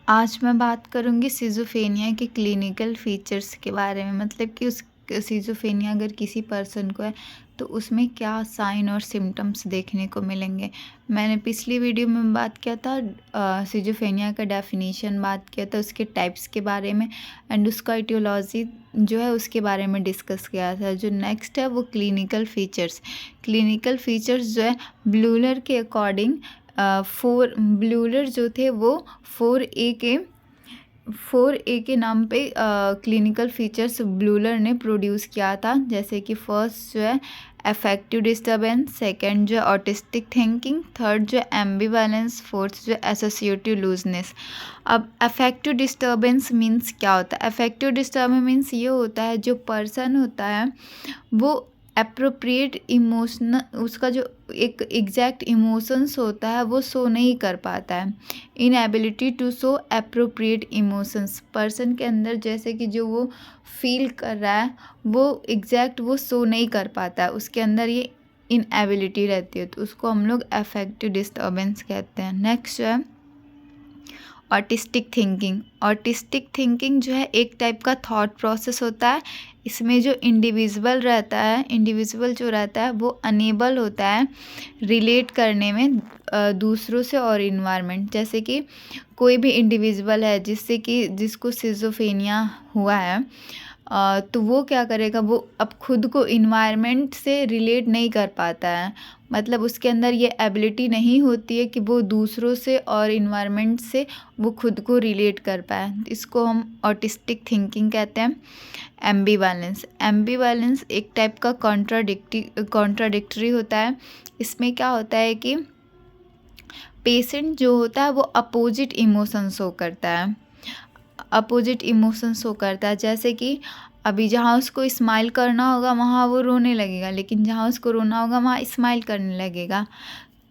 आज मैं बात करूँगी सिज़ोफ्रेनिया के क्लिनिकल फीचर्स के बारे में। मतलब कि उस सिज़ोफ्रेनिया अगर किसी पर्सन को है तो उसमें क्या साइन और सिम्टम्स देखने को मिलेंगे। मैंने पिछली वीडियो में बात किया था सिज़ोफ्रेनिया का डेफिनेशन बात किया था, उसके टाइप्स के बारे में एंड उसका इटियोलॉजी जो है उसके बारे में डिस्कस किया था। जो नेक्स्ट है वो क्लिनिकल फीचर्स। क्लिनिकल फीचर्स जो है ब्लूलर के अकॉर्डिंग ब्लूलर जो थे वो 4A के नाम पे क्लिनिकल फीचर्स ब्लूलर ने प्रोड्यूस किया था। जैसे कि फर्स्ट जो है अफेक्टिव डिस्टर्बेंस, सेकंड जो है ऑटिस्टिक थिंकिंग, थर्ड जो है एम्बिवैलेंस, फोर्थ जो है एसोसिएटिव लूजनेस। अब अफेक्टिव डिस्टर्बेंस मीन्स क्या होता है? अफेक्टिव डिस्टर्बेंस मीन्स ये होता है जो पर्सन होता है वो एप्रोप्रिएट इमोशनल, उसका जो एक एग्जैक्ट इमोशंस होता है वो शो नहीं कर पाता है। Inability to show appropriate emotions, person के अंदर जैसे कि जो वो फील कर रहा है वो एग्जैक्ट वो शो नहीं कर पाता है, उसके अंदर ये इनएबिलिटी रहती है, तो उसको हम लोग अफेक्टिव डिस्टर्बेंस कहते हैं। नेक्स्ट जो है ऑटिस्टिक थिंकिंग। ऑटिस्टिक थिंकिंग जो है एक टाइप का थॉट प्रोसेस होता है। इसमें जो इंडिविजुअल जो रहता है वो अनेबल होता है रिलेट करने में दूसरों से और इन्वायरमेंट। जैसे कि कोई भी इंडिविजुअल है जिसको सिज़ोफ्रेनिया हुआ है तो वो क्या करेगा, वो अब खुद को इन्वायरमेंट से रिलेट नहीं कर पाता है। मतलब उसके अंदर ये एबिलिटी नहीं होती है कि वो दूसरों से और इन्वायरमेंट से वो खुद को रिलेट कर पाए। इसको हम ऑटिस्टिक थिंकिंग कहते हैं। एम्बिवैलेंस एक टाइप का कॉन्ट्राडिक्टरी होता है। इसमें क्या होता है कि पेशेंट जो होता है वो अपोजिट इमोशन शो करता है। जैसे कि अभी जहाँ उसको स्माइल करना होगा वहाँ वो रोने लगेगा, लेकिन जहाँ उसको रोना होगा वहाँ स्माइल करने लगेगा।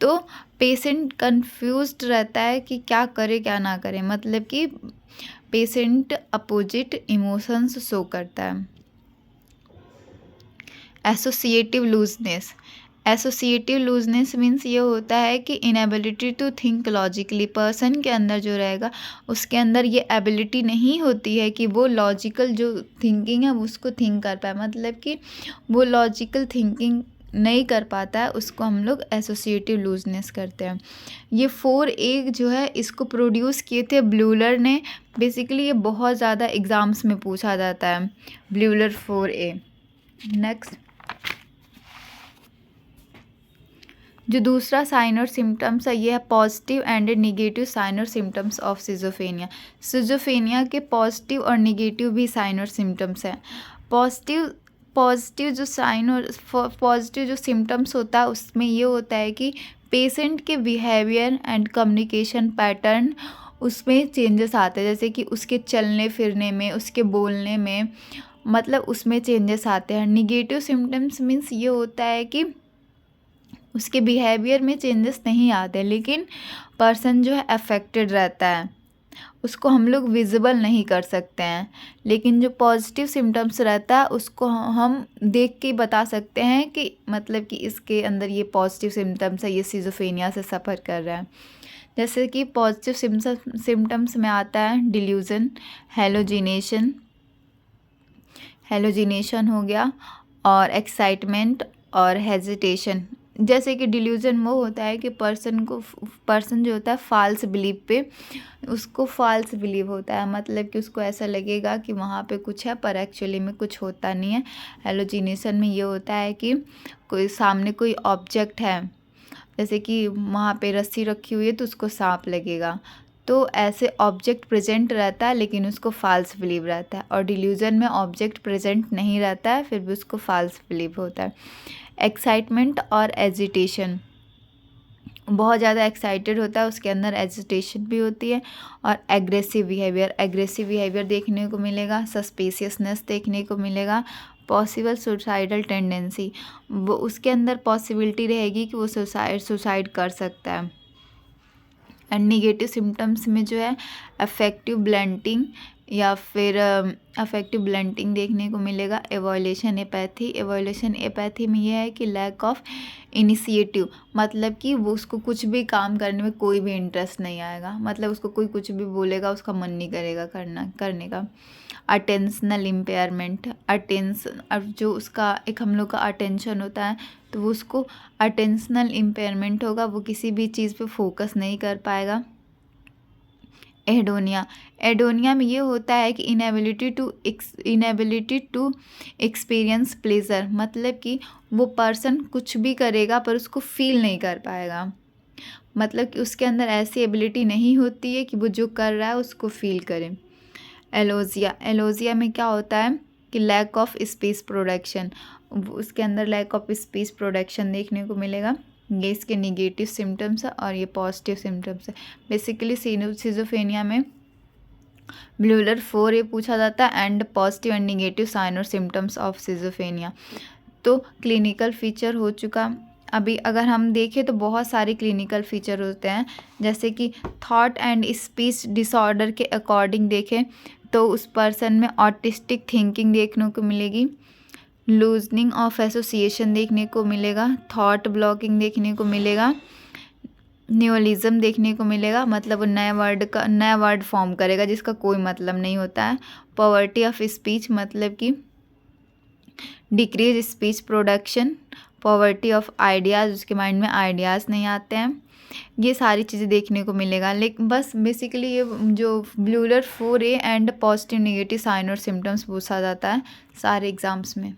तो पेशेंट कंफ्यूज्ड रहता है कि क्या करे क्या ना करे। मतलब कि पेशेंट अपोजिट इमोशंस शो करता है। एसोसिएटिव लूजनेस मीन्स ये होता है कि inability to think logically. Person के अंदर जो रहेगा उसके अंदर ये एबिलिटी नहीं होती है कि वो लॉजिकल जो थिंकिंग है उसको थिंक कर पाए। मतलब कि वो लॉजिकल थिंकिंग नहीं कर पाता है, उसको हम लोग एसोसिएटिव लूजनेस करते हैं। ये 4A जो है इसको प्रोड्यूस किए थे ब्लूलर ने। बेसिकली ये बहुत ज़्यादा एग्ज़ाम्स में पूछा जाता है, ब्लूलर 4A। नेक्स्ट जो दूसरा साइन और सिम्टम्स है ये है पॉजिटिव एंड नेगेटिव साइन और सिम्टम्स ऑफ सिज़ोफ्रेनिया। सिज़ोफ्रेनिया के पॉजिटिव और नेगेटिव भी साइन और सिम्टम्स हैं। पॉजिटिव जो सिम्टम्स होता है उसमें ये होता है कि पेशेंट के बिहेवियर एंड कम्युनिकेशन पैटर्न उसमें चेंजेस आते हैं। जैसे कि उसके चलने फिरने में, उसके बोलने में, मतलब उसमें चेंजेस आते हैं। निगेटिव सिम्टम्स मीन्स ये होता है कि उसके बिहेवियर में चेंजेस नहीं आते, लेकिन पर्सन जो है अफेक्टेड रहता है, उसको हम लोग विजिबल नहीं कर सकते हैं। लेकिन जो पॉजिटिव सिम्टम्स रहता है उसको हम देख के बता सकते हैं कि मतलब कि इसके अंदर ये पॉजिटिव सिम्टम्स है, ये सिज़ोफ्रेनिया से सफ़र कर रहा है। जैसे कि पॉजिटिव सिम्टम्स में आता है डिल्यूजन, हेलोजिनेशन हो गया, और एक्साइटमेंट और हेजिटेशन। जैसे कि डिल्यूजन वो होता है कि पर्सन जो होता है फॉल्स बिलीव होता है। मतलब कि उसको ऐसा लगेगा कि वहाँ पे कुछ है पर एक्चुअली में कुछ होता नहीं है। हेलोजिनेशन में ये होता है कि सामने कोई ऑब्जेक्ट है, जैसे कि वहाँ पे रस्सी रखी हुई है तो उसको सांप लगेगा, तो ऐसे ऑब्जेक्ट प्रेजेंट रहता है लेकिन उसको फॉल्स बिलीव रहता है। और डिल्यूजन में ऑब्जेक्ट प्रेजेंट नहीं रहता है फिर भी उसको फॉल्स बिलीव होता है। एक्साइटमेंट और एजिटेशन, बहुत ज़्यादा एक्साइटेड होता है, उसके अंदर एजिटेशन भी होती है। और एग्रेसिव बिहेवियर देखने को मिलेगा। सस्पिशियसनेस देखने को मिलेगा। पॉसिबल सुसाइडल टेंडेंसी, वो उसके अंदर पॉसिबिलिटी रहेगी कि वो सुसाइड कर सकता है। एंड निगेटिव सिम्टम्स में जो है अफेक्टिव ब्लंटिंग, या फिर अफेक्टिव ब्लंटिंग देखने को मिलेगा। एवोल्यूशन एपैथी में यह है कि लैक ऑफ इनिशिएटिव, मतलब कि वो उसको कुछ भी काम करने में कोई भी इंटरेस्ट नहीं आएगा, मतलब उसको कोई कुछ भी बोलेगा उसका मन नहीं करेगा करने का। अटेंशनल इम्पेयरमेंट, अब जो उसका एक हम लोग का अटेंशन होता है तो वो उसको अटेंशनल इम्पेयरमेंट होगा, वो किसी भी चीज़ पे फोकस नहीं कर पाएगा। एडोनिया में ये होता है कि इनएबिलिटी टू एक्सपीरियंस प्लेजर, मतलब कि वो पर्सन कुछ भी करेगा पर उसको फील नहीं कर पाएगा, मतलब कि उसके अंदर ऐसी एबिलिटी नहीं होती है कि वो जो कर रहा है उसको फील करे। एलोजिया में क्या होता है कि लैक ऑफ स्पेस प्रोडक्शन, उसके अंदर लैक ऑफ स्पेस प्रोडक्शन देखने को मिलेगा। ये इसके निगेटिव सिम्टम्स है और ये पॉजिटिव सिम्टम्स है। बेसिकली सिजोफेनिया में ब्लूलर 4A पूछा जाता है and positive and negative sign और सिम्टम्स ऑफ सिजोफेनिया। तो क्लिनिकल फीचर हो चुका। अभी अगर हम देखें तो बहुत सारे क्लिनिकल फीचर होते हैं, जैसे कि थॉट एंड स्पीच डिसऑर्डर के अकॉर्डिंग देखें तो उस पर्सन में ऑटिस्टिक थिंकिंग देखने को मिलेगी, लूजनिंग ऑफ एसोसिएशन देखने को मिलेगा, थॉट ब्लॉकिंग देखने को मिलेगा, न्यूअलिज्म देखने को मिलेगा, मतलब वो नया वर्ड फॉर्म करेगा जिसका कोई मतलब नहीं होता है। पॉवर्टी ऑफ स्पीच, मतलब कि decrease speech production. Poverty of ideas, उसके माइंड में आइडियाज़ नहीं आते हैं। ये सारी चीज़ें देखने को मिलेगा। लेकिन बस बेसिकली ये जो Bleuler 4A and positive negative sign और सिम्टम्स पूछा जाता है सारे एग्ज़ाम्स में।